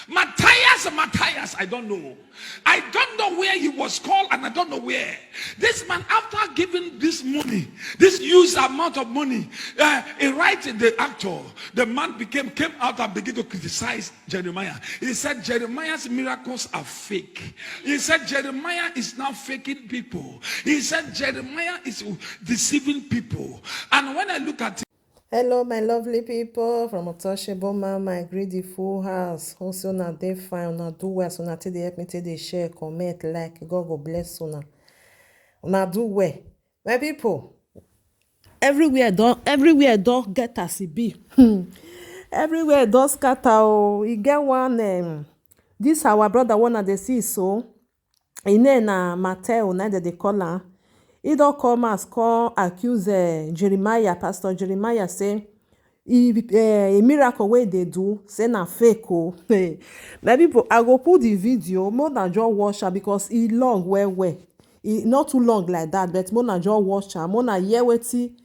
Matthias, I don't know. I don't know where he was called, and I don't know where. This man, after giving this money, this huge amount of money, he writes the actor. The man came out and began to criticize Jeremiah. He said Jeremiah's miracles are fake. He said Jeremiah is now faking people. He said Jeremiah is deceiving people. And when I look at it, hello my lovely people from Otoshiboma, my greedy full house. Also na dey fine, una do well, so na take dey help me take dey share, comment, like. God go bless una do well. My people, everywhere don get as e be. Everywhere don scatter o. E get one this our brother one dey see so. E name na Matthew, na dey call am. He don come as come accuse Jeremiah, Pastor Jeremiah, say a miracle wey they do, say na fake o. My people, I go put the video, more than just watch am because e long well. E not too long like that, but more than just watch am, more than hear wetin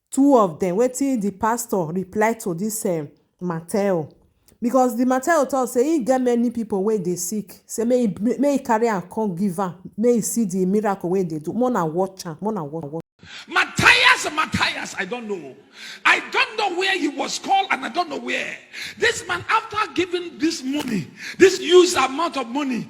two of them, wetin the pastor reply to this Matthew. Because the Matthew talk say he get many people wey dey sick, say may he carry am come give am, may he see the miracle wey dey do. More na watch am, more na watch. Matthias, I don't know. I don't know where he was called, and I don't know where. This man, after giving this money, this huge amount of money,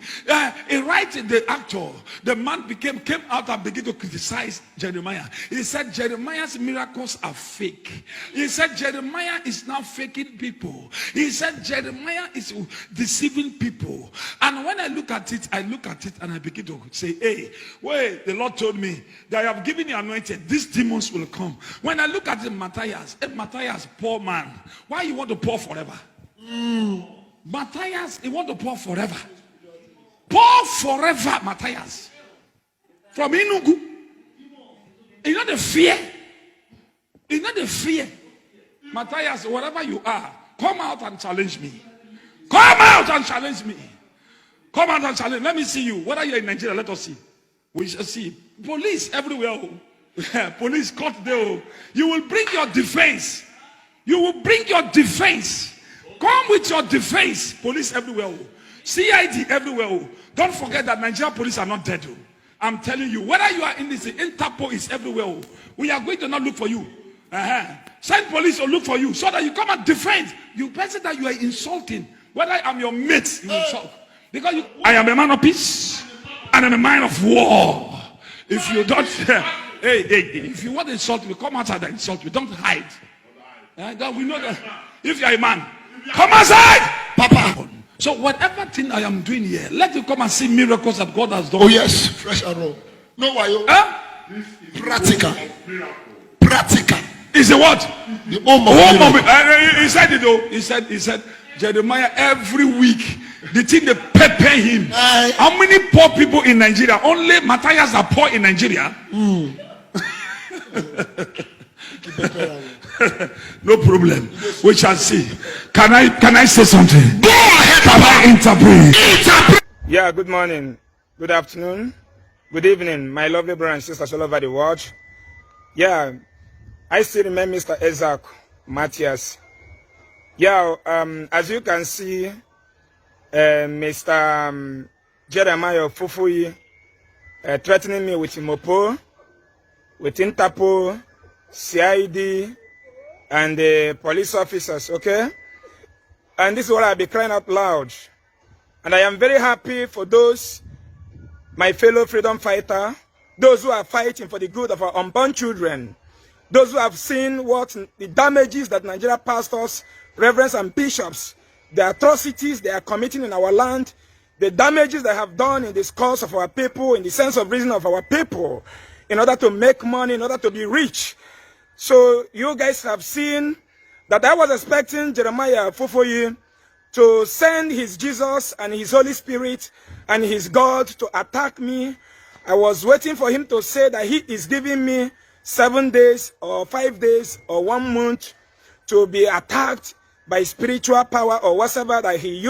he writes the actor. The man came out and began to criticize Jeremiah. He said Jeremiah's miracles are fake. He said Jeremiah is now faking people. He said Jeremiah is deceiving people. And when I look at it and I begin to say, hey, wait, the Lord told me that I have given you anointed. These demons will come. When I look at Matthias, poor man, why you want to pour forever? Matthias, he want to pour forever. Pour forever, Matthias. From Inugu. You know the fear. You know the fear. Matthias, wherever you are, come out and challenge me. Come out and challenge me. Come out and challenge. Let me see you. Whether you're in Nigeria, let us see. We shall see. Police everywhere. Police court there. You will bring your defense. You will bring your defense. Come with your defense. Police everywhere. CID everywhere. Don't forget that Nigerian police are not dead. I'm telling you, whether you are in this, Interpol is everywhere. We are going to not look for you. Send police to look for you so that you come and defend. You person that you are insulting. Whether I'm your mate, you insult. Because I am a man of peace and I'm a man of war. If you don't, if you want to insult me, come outside and insult me. Don't hide. We know that if you are a man, come outside, Papa. So whatever thing I am doing here, let you come and see miracles that God has done. Oh yes, fresh and raw. No why? Practical. Practical. Is the what? The home of he said it though. He said Jeremiah every week. The thing they pepper him. How many poor people in Nigeria? Only Matthias are poor in Nigeria. No problem. We shall see. Can I say something? Go ahead. Can I interpret? Yeah, good morning, good afternoon, good evening, my lovely brothers and sisters all over the world. Yeah, I still remember Mr. Isaac Matthias. Yeah, as you can see, Mr. Jeremiah Fufuyi threatening me with Mopo, with Interpol, CID, and the police officers, okay? And this is what I'll be crying out loud. And I am very happy for those, my fellow freedom fighter, those who are fighting for the good of our unborn children, those who have seen what the damages that Nigeria pastors, reverends, and bishops, the atrocities they are committing in our land, the damages they have done in the cause of our people, in the sense of reason of our people, in order to make money, in order to be rich. So you guys have seen that I was expecting Jeremiah Fufuyi to send his Jesus and his Holy Spirit and his God to attack me. I was waiting for him to say that he is giving me 7 days or 5 days or 1 month to be attacked by spiritual power or whatever that he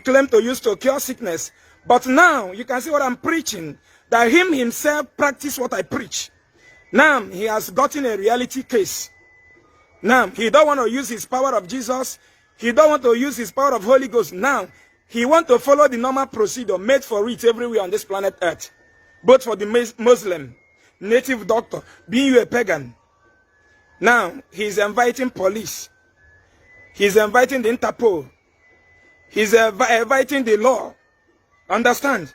claimed to use to cure sickness. But now you can see what I'm preaching, that him himself practiced what I preach. Now he has gotten a reality case. Now he don't want to use his power of Jesus, He don't want to use his power of Holy Ghost. Now, he want to follow the normal procedure made for it everywhere on this planet Earth. Both for the Muslim, native doctor, being you a pagan. Now, he's inviting police. He's inviting the Interpol. He's inviting the law. Understand?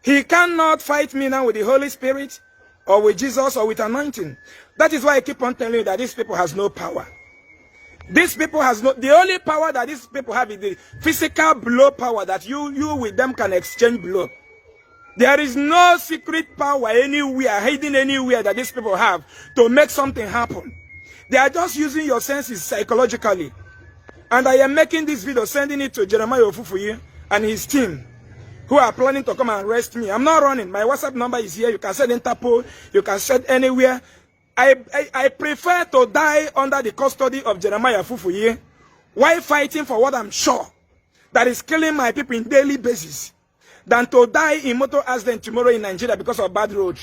He cannot fight me now with the Holy Spirit or with Jesus or with anointing. That is why I keep on telling you that these people has no power. These people has no, the only power that these people have is the physical blow power that you with them can exchange blow. There is no secret power anywhere, hidden anywhere that these people have to make something happen. They are just using your senses psychologically. And I am making this video, sending it to Jeremiah Ofufuyi and his team, who are planning to come and arrest me. I'm not running. My WhatsApp number is here. You can send Interpol. You can send anywhere. I prefer to die under the custody of Jeremiah Ofufuyi while fighting for what I'm sure that is killing my people in daily basis than to die in motor accident tomorrow in Nigeria because of bad road.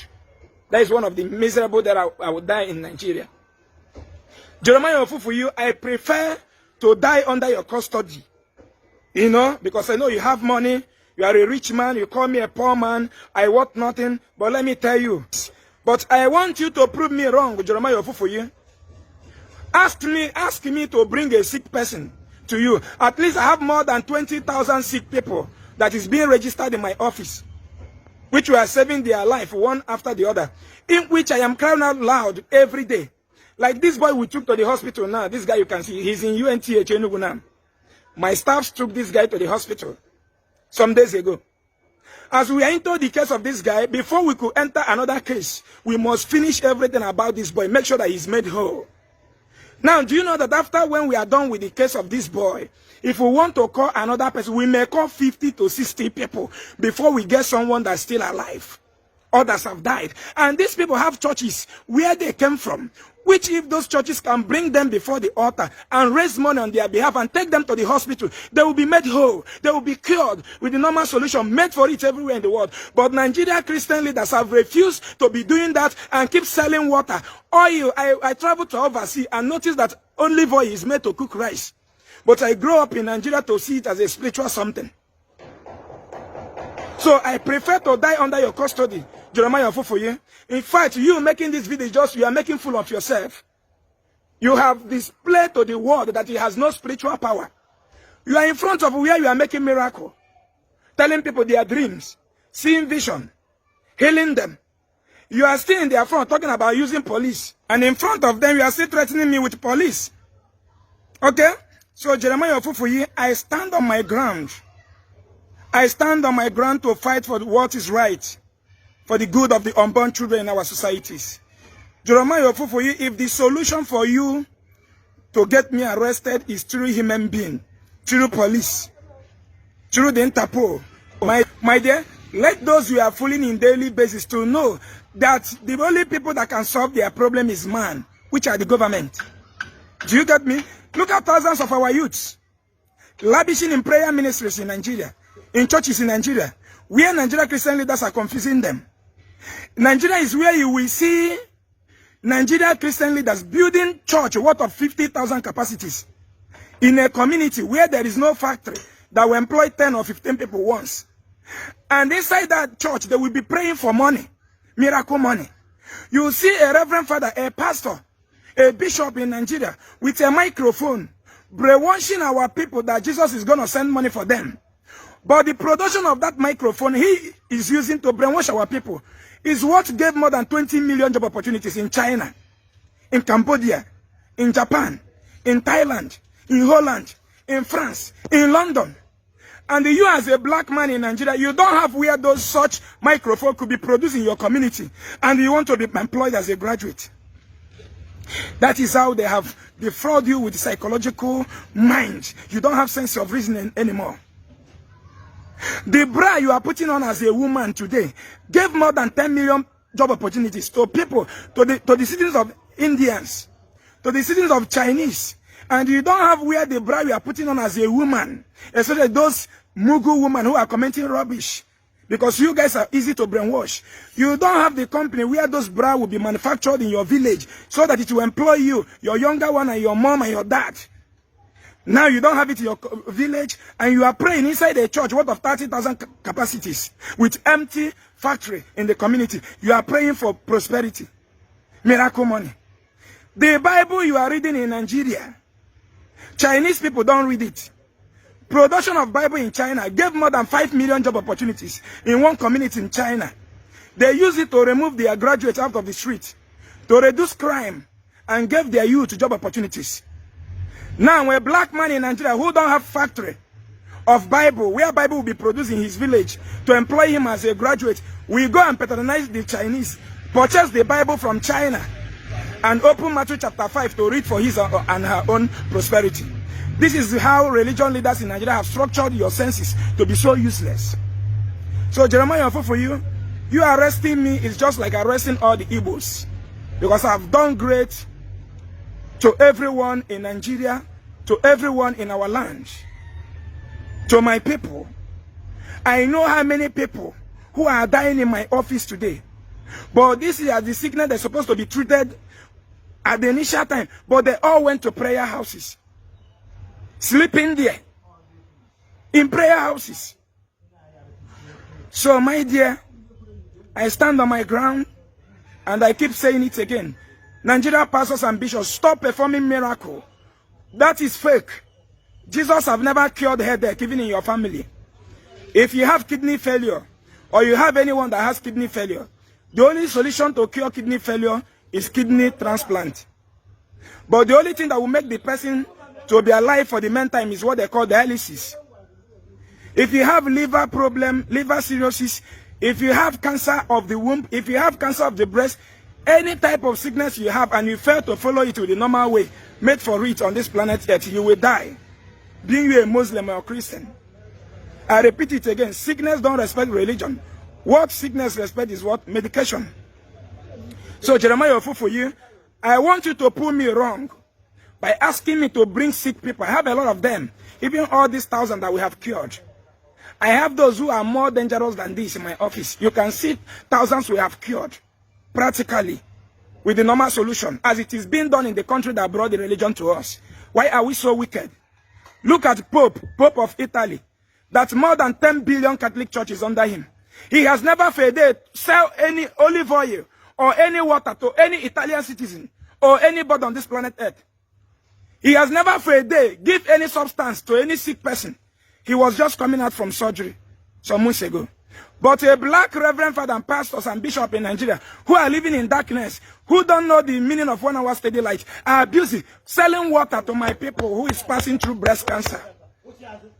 That is one of the miserable that I would die in Nigeria. Jeremiah Ofufuyi, I prefer to die under your custody. You know, because I know you have money. You are a rich man. You call me a poor man. I want nothing. But let me tell you. But I want you to prove me wrong, Jeremiah Ofufuyi. Ask me to bring a sick person to you. At least I have more than 20,000 sick people that is being registered in my office, which we are saving their life one after the other, in which I am crying out loud every day. Like this boy we took to the hospital now. This guy you can see, he's in UNTH Enugu now. My staff took this guy to the hospital some days ago. As we are into the case of this guy, before we could enter another case, we must finish everything about this boy, make sure that he's made whole. Now, do you know that after when we are done with the case of this boy, if we want to call another person, we may call 50 to 60 people before we get someone that's still alive. Others have died. And these people have churches where they came from, which if those churches can bring them before the altar and raise money on their behalf and take them to the hospital, they will be made whole. They will be cured with the normal solution made for it everywhere in the world. But Nigeria Christian leaders have refused to be doing that and keep selling water. Oil, I traveled to overseas and noticed that olive oil is made to cook rice. But I grew up in Nigeria to see it as a spiritual something. So I prefer to die under your custody, Jeremiah Ofufuyi. In fact, you making this video, you are making fool of yourself. You have displayed to the world that he has no spiritual power. You are in front of where you are making miracle, telling people their dreams, seeing vision, healing them. You are still in their front talking about using police. And in front of them, you are still threatening me with police. Okay? So Jeremiah Ofufuyi, I stand on my ground. I stand on my ground to fight for what is right, for the good of the unborn children in our societies. Jeremiah Ofufuyi, if the solution for you to get me arrested is through human being, through police, through the Interpol, my dear, let those you are fooling in daily basis to know that the only people that can solve their problem is man, which are the government. Do you get me? Look at thousands of our youths lavishing in prayer ministries in Nigeria, in churches in Nigeria, where Nigeria Christian leaders are confusing them. Nigeria is where you will see Nigeria Christian leaders building church worth of 50,000 capacities in a community where there is no factory that will employ 10 or 15 people once. And inside that church, they will be praying for money, miracle money. You will see a reverend father, a pastor, a bishop in Nigeria with a microphone, brainwashing our people that Jesus is going to send money for them. But the production of that microphone he is using to brainwash our people is what gave more than 20 million job opportunities in China, in Cambodia, in Japan, in Thailand, in Holland, in France, in London. And you as a black man in Nigeria, you don't have where those such microphone could be produced in your community, and you want to be employed as a graduate. That is how they have defrauded you with psychological mind. You don't have sense of reasoning anymore. The bra you are putting on as a woman today gave more than 10 million job opportunities to people, to the citizens of Indians, to the citizens of Chinese. And you don't have where the bra you are putting on as a woman, especially those Mugu women who are commenting rubbish, because you guys are easy to brainwash. You don't have the company where those bra will be manufactured in your village so that it will employ you, your younger one, and your mom and your dad. Now you don't have it in your village, and you are praying inside a church, what of 30,000 capacities, with empty factory in the community. You are praying for prosperity, miracle money. The Bible you are reading in Nigeria, Chinese people don't read it. Production of Bible in China gave more than 5 million job opportunities in one community in China. They use it to remove their graduates out of the street, to reduce crime, and gave their youth job opportunities. Now, a black man in Nigeria who don't have factory of Bible, where Bible will be produced in his village, to employ him as a graduate, we go and patronize the Chinese, purchase the Bible from China, and open Matthew chapter 5 to read for his and her own prosperity. This is how religion leaders in Nigeria have structured your senses to be so useless. So Jeremiah, for you arresting me is just like arresting all the Igbos, because I've done great to everyone in Nigeria, to everyone in our land, to my people. I know how many people who are dying in my office today, but this is the sickness they're supposed to be treated at the initial time, but they all went to prayer houses, sleeping there in prayer houses. So my dear, I stand on my ground, and I keep saying it again. Nigeria pastors and bishops, stop performing miracle. That is fake. Jesus have never cured headache even in your family. If you have kidney failure, or you have anyone that has kidney failure, the only solution to cure kidney failure is kidney transplant. But the only thing that will make the person to be alive for the meantime is what they call dialysis. If you have liver problem, liver cirrhosis, if you have cancer of the womb, if you have cancer of the breast, any type of sickness you have, and you fail to follow it with the normal way made for it on this planet Earth, you will die, being you a Muslim or a Christian. I repeat it again, sickness don't respect religion. What sickness respect is what? Medication. So Jeremiah, for you, I want you to prove me wrong by asking me to bring sick people. I have a lot of them, even all these 1,000 that we have cured. I have those who are more dangerous than this in my office. You can see thousands we have cured, practically, with the normal solution, as it is being done in the country that brought the religion to us. Why are we so wicked? Look at Pope of Italy, that more than 10 billion Catholic churches under him. He has never for a day sell any olive oil or any water to any Italian citizen or anybody on this planet Earth. He has never for a day give any substance to any sick person. He was just coming out from surgery some months ago. But a black reverend father and pastors and bishops in Nigeria who are living in darkness, who don't know the meaning of 1 hour steady light, are abusing, selling water to my people who is passing through breast cancer,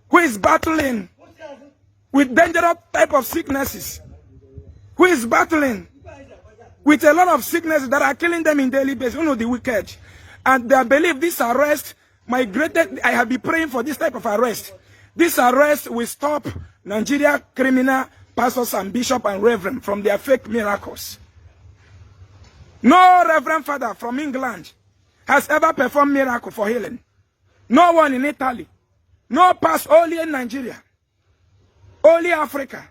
who is battling with dangerous type of sicknesses, who is battling with a lot of sicknesses that are killing them in daily basis. You know, the wicked. And they believe this arrest, I have been praying for this type of arrest. This arrest will stop Nigeria criminal pastors and bishop and reverend from their fake miracles. No reverend father from England has ever performed miracle for healing. No one in Italy. No pastor, only in Nigeria. Only Africa.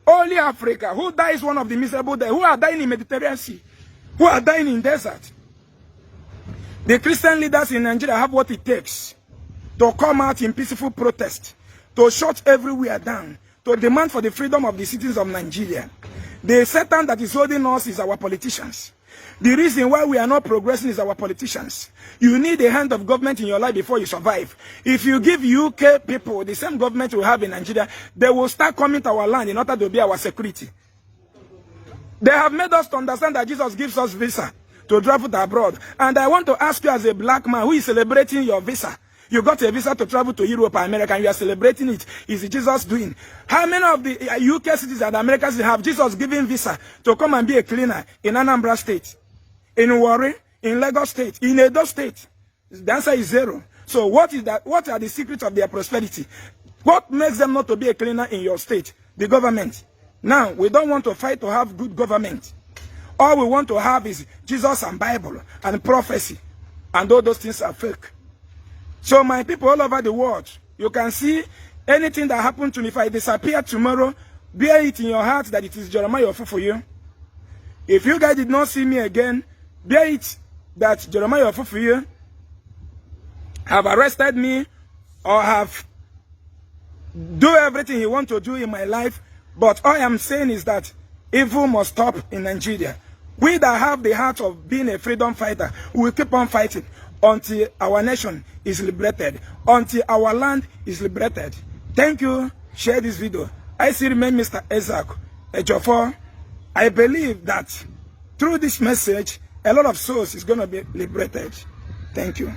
Only Africa. Who dies one of the miserable dead? Who are dying in Mediterranean Sea? Who are dying in desert? The Christian leaders in Nigeria have what it takes to come out in peaceful protest, to shut everywhere down, to demand for the freedom of the citizens of Nigeria. The Satan that is holding us is our politicians. The reason why we are not progressing is our politicians. You need a hand of government in your life before you survive. If you give UK people the same government we have in Nigeria, they will start coming to our land in order to be our security. They have made us to understand that Jesus gives us visa to travel abroad. And I want to ask you, as a black man who is celebrating your visa, you got a visa to travel to Europe and America, and you are celebrating it. Is it Jesus doing? How many of the UK citizens and Americans have Jesus giving visa to come and be a cleaner in Anambra State, in Warri, in Lagos State, in Edo State? The answer is zero. So what is that? What are the secrets of their prosperity? What makes them not to be a cleaner in your state? The government. Now, we don't want to fight to have good government. All we want to have is Jesus and Bible and prophecy. And all those things are fake. So my people all over the world, you can see anything that happened to me. If I disappear tomorrow, bear it in your heart that it is Jeremiah for you. If you guys did not see me again, bear it that Jeremiah for you. have arrested me or have do everything he wants to do in my life. But all I am saying is that evil must stop in Nigeria. We that have the heart of being a freedom fighter, we will keep on fighting until our nation is liberated, until our land is liberated. Thank you. Share this video. I still remain Mr. Isaac Ejiofor. I believe that through this message, a lot of souls is going to be liberated. Thank you.